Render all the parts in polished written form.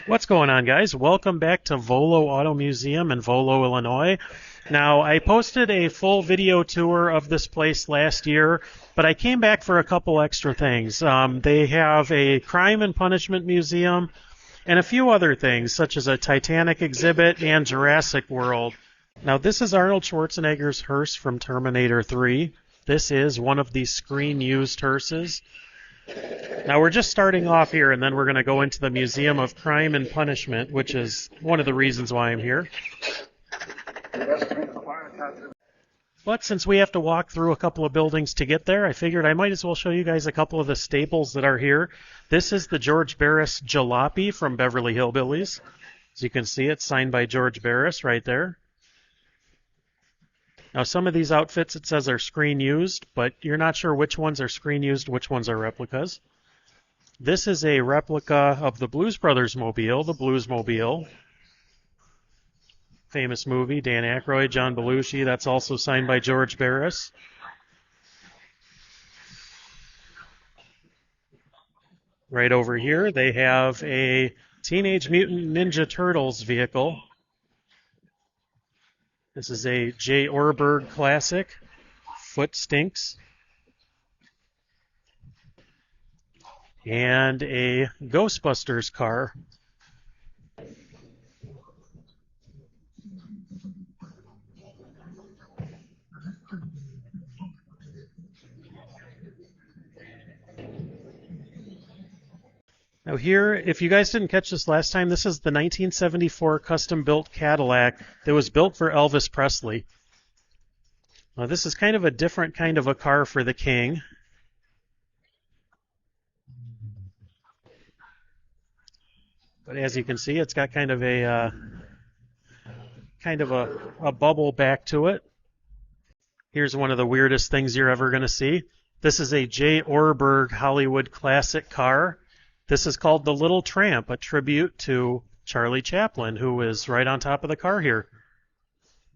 What's going on, guys? Welcome back to Volo Auto Museum in Volo, Illinois. Now, I posted a full video tour of this place last year, but I came back for a couple extra things. They have a crime and punishment museum and a few other things, such as a Titanic exhibit and Jurassic World. Now, this is Arnold Schwarzenegger's hearse from Terminator 3. This is one of the screen-used hearses. Now we're just starting off here, and then we're going to go into the Museum of Crime and Punishment, which is one of the reasons why I'm here. But since we have to walk through a couple of buildings to get there, I figured I might as well show you guys a couple of the staples that are here. This is the George Barris Jalopy from Beverly Hillbillies. As you can see, it's signed by George Barris right there. Now, some of these outfits, it says, are screen used, but you're not sure which ones are screen used, which ones are replicas. This is a replica of the Blues Brothers mobile, the Bluesmobile. Famous movie, Dan Aykroyd, John Belushi. That's also signed by George Barris. Right over here, they have a Teenage Mutant Ninja Turtles vehicle. This is a J. Orberg classic, Foot Stinks, and a Ghostbusters car. Now here, if you guys didn't catch this last time, this is the 1974 custom-built Cadillac that was built for Elvis Presley. Now this is kind of a different kind of a car for the King. But as you can see, it's got kind of a bubble back to it. Here's one of the weirdest things you're ever going to see. This is a J. Orberg Hollywood classic car. This is called the Little Tramp, a tribute to Charlie Chaplin, who is right on top of the car here.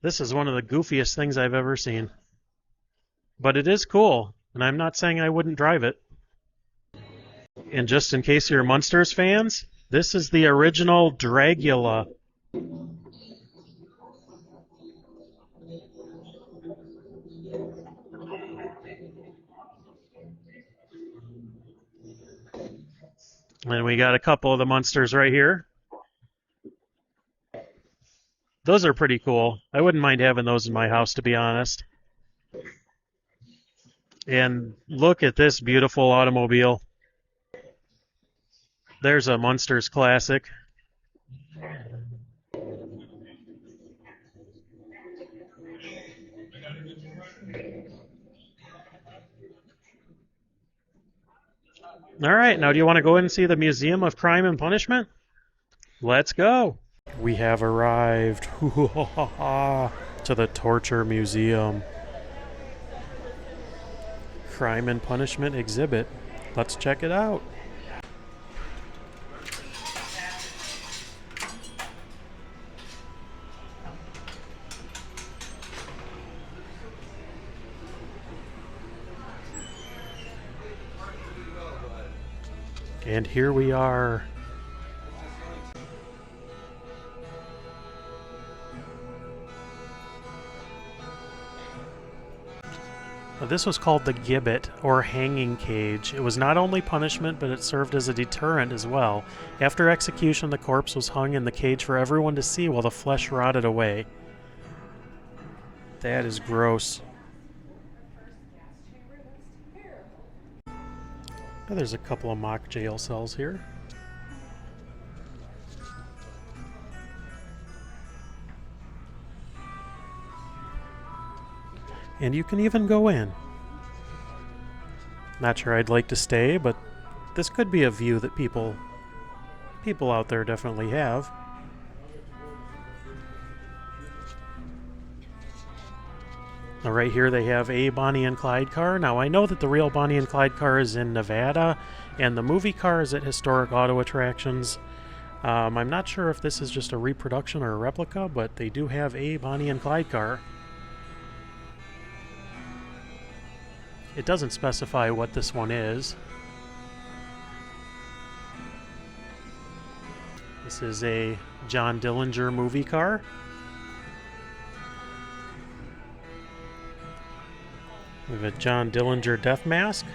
This is one of the goofiest things I've ever seen. But it is cool, and I'm not saying I wouldn't drive it. And just in case you're Munsters fans, this is the original Dragula. And we got a couple of the Munsters right here. Those are pretty cool. I wouldn't mind having those in my house, to be honest. And look at this beautiful automobile. There's a Munsters classic. All right, now do you want to go in and see the Museum of Crime and Punishment? Let's go. We have arrived to the Torture Museum. Crime and Punishment exhibit. Let's check it out. And here we are. Now, this was called the gibbet, or hanging cage. It was not only punishment, but it served as a deterrent as well. After execution, the corpse was hung in the cage for everyone to see while the flesh rotted away. That is gross. Oh, there's a couple of mock jail cells here. And you can even go in. Not sure I'd like to stay, but this could be a view that people out there definitely have. Now right here they have a Bonnie and Clyde car. Now I know that the real Bonnie and Clyde car is in Nevada, and the movie car is at historic auto attractions. I'm not sure if this is just a reproduction or a replica, but they do have a Bonnie and Clyde car. It doesn't specify what this one is. This is a John Dillinger movie car. We have a John Dillinger death mask.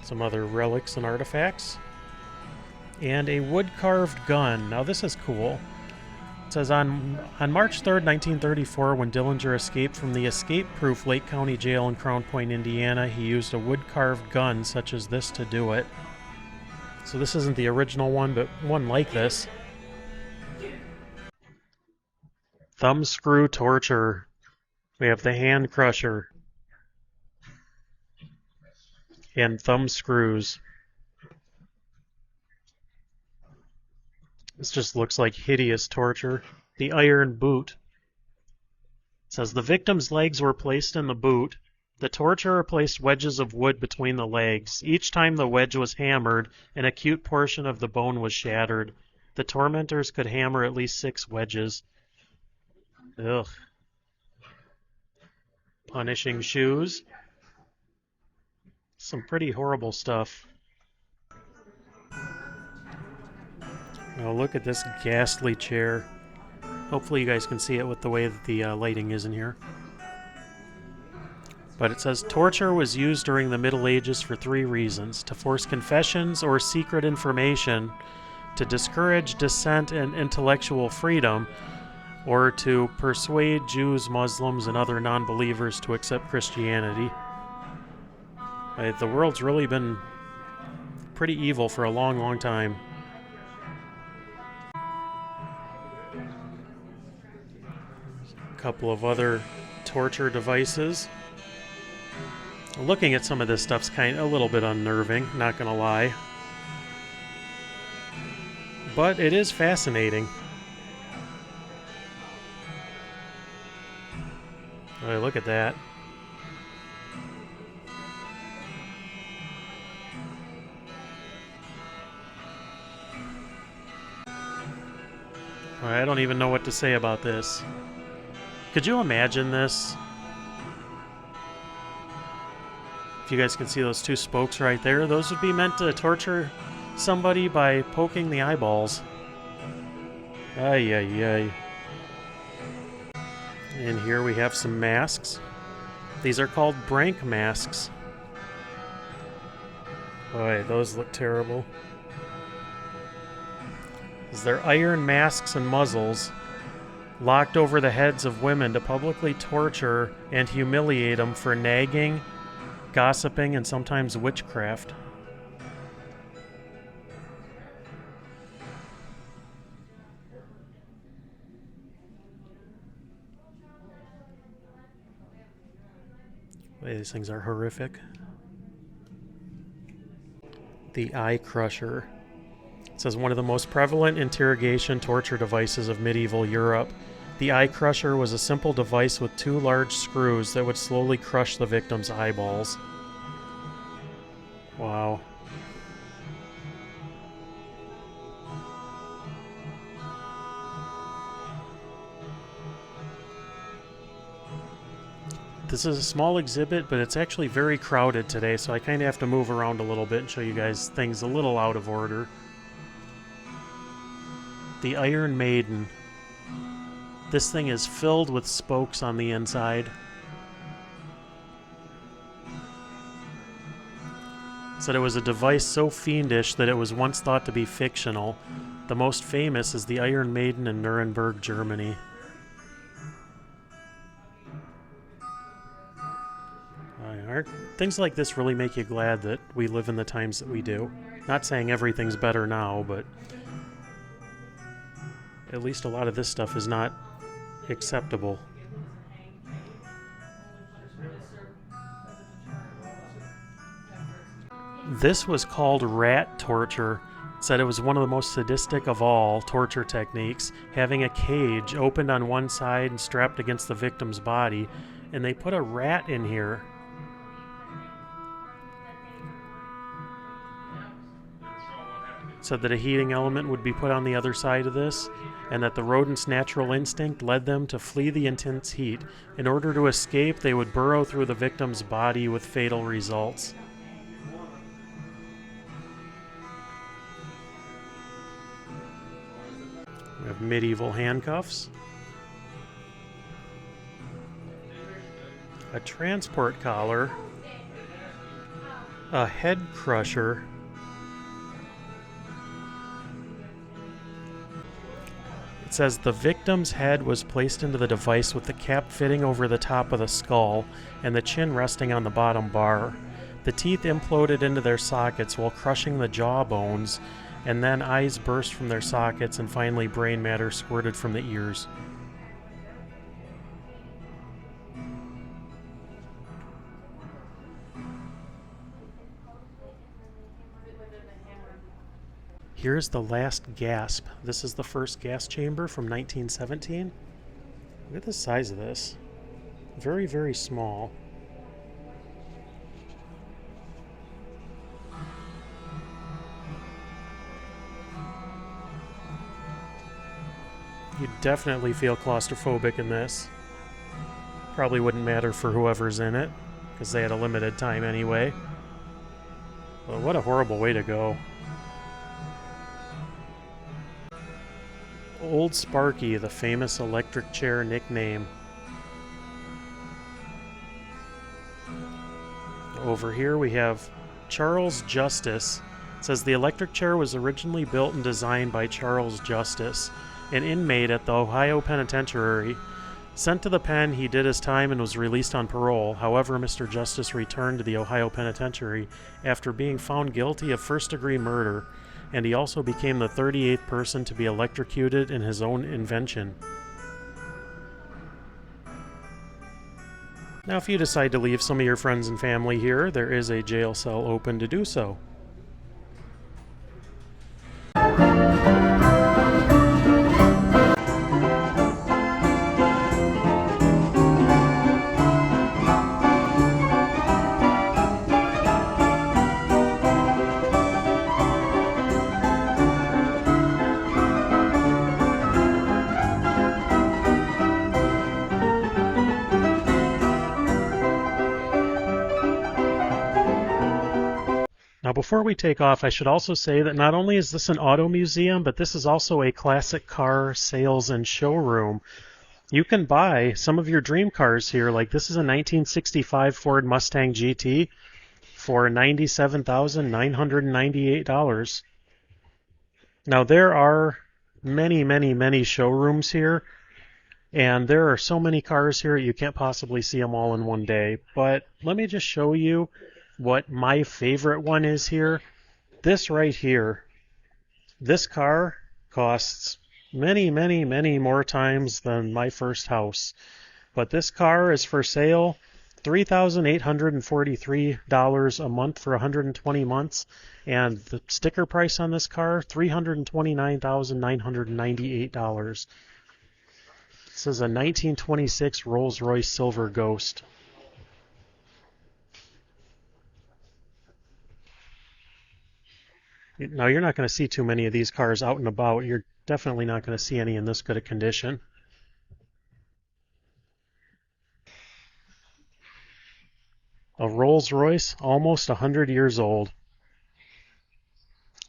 Some other relics and artifacts. And a wood-carved gun. Now this is cool. It says on March 3rd, 1934, when Dillinger escaped from the escape-proof Lake County Jail in Crown Point, Indiana, he used a wood-carved gun such as this to do it. So this isn't the original one, but one like this. Thumb screw torture. We have the hand crusher. And thumb screws. This just looks like hideous torture. The iron boot. It says the victim's legs were placed in the boot. The torturer placed wedges of wood between the legs. Each time the wedge was hammered, an acute portion of the bone was shattered. The tormentors could hammer at least 6 wedges. Ugh. Punishing shoes. Some pretty horrible stuff. Oh, look at this ghastly chair. Hopefully you guys can see it with the way that the lighting is in here. But it says torture was used during the Middle Ages for 3 reasons: to force confessions or secret information, to discourage dissent and intellectual freedom, or to persuade Jews, Muslims, and other non-believers to accept Christianity. The world's really been pretty evil for a long, long time. A couple of other torture devices. Looking at some of this stuff's kind of a little bit unnerving, not gonna lie. But it is fascinating. Oh, look at that. I don't even know what to say about this. Could you imagine this? If you guys can see those 2 spokes right there, those would be meant to torture somebody by poking the eyeballs. Ay, ay, ay. And here we have some masks. These are called Brank masks. Boy, those look terrible. They're iron masks and muzzles locked over the heads of women to publicly torture and humiliate them for nagging, gossiping, and sometimes witchcraft. These things are horrific. The eye crusher. It says one of the most prevalent interrogation torture devices of medieval Europe. The eye crusher was a simple device with 2 large screws that would slowly crush the victim's eyeballs. Wow. This is a small exhibit, but it's actually very crowded today, so I kind of have to move around a little bit and show you guys things a little out of order. The Iron Maiden. This thing is filled with spokes on the inside. It said it was a device so fiendish that it was once thought to be fictional. The most famous is the Iron Maiden in Nuremberg, Germany. Things like this really make you glad that we live in the times that we do. Not saying everything's better now, but at least a lot of this stuff is not acceptable. This was called rat torture. It said it was one of the most sadistic of all torture techniques, having a cage opened on one side and strapped against the victim's body, and they put a rat in here. Said that a heating element would be put on the other side of this, and that the rodent's natural instinct led them to flee the intense heat. In order to escape, they would burrow through the victim's body with fatal results. have medieval handcuffs, a transport collar, a head crusher, it says the victim's head was placed into the device with the cap fitting over the top of the skull and the chin resting on the bottom bar. The teeth imploded into their sockets while crushing the jaw bones, and then eyes burst from their sockets, and finally brain matter squirted from the ears. Here's the last gasp. This is the first gas chamber from 1917. Look at the size of this. Very, very small. You definitely feel claustrophobic in this. Probably wouldn't matter for whoever's in it, because they had a limited time anyway. But what a horrible way to go. Old Sparky, the famous electric chair nickname. Over here we have Charles Justice. It says the electric chair was originally built and designed by Charles Justice, an inmate at the Ohio Penitentiary. Sent to the pen, he did his time and was released on parole. However, Mr. Justice returned to the Ohio Penitentiary after being found guilty of first-degree murder, and he also became the 38th person to be electrocuted in his own invention. Now, if you decide to leave some of your friends and family here, there is a jail cell open to do so. Now, before we take off, I should also say that not only is this an auto museum, but this is also a classic car sales and showroom. You can buy some of your dream cars here, like this is a 1965 Ford Mustang GT for $97,998. Now, there are many, many, many showrooms here, and there are so many cars here you can't possibly see them all in one day. But let me just show you what my favorite one is here. This right here. This car costs many, many, many more times than my first house. But this car is for sale $3,843 a month for 120 months. And the sticker price on this car, $329,998. This is a 1926 Rolls-Royce Silver Ghost. Now, you're not going to see too many of these cars out and about. You're definitely not going to see any in this good a condition. A Rolls-Royce, almost 100 years old.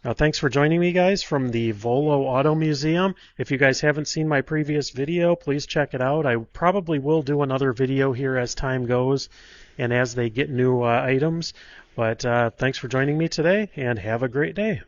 Now, thanks for joining me, guys, from the Volo Auto Museum. If you guys haven't seen my previous video, please check it out. I probably will do another video here as time goes and as they get new items. But thanks for joining me today, and have a great day.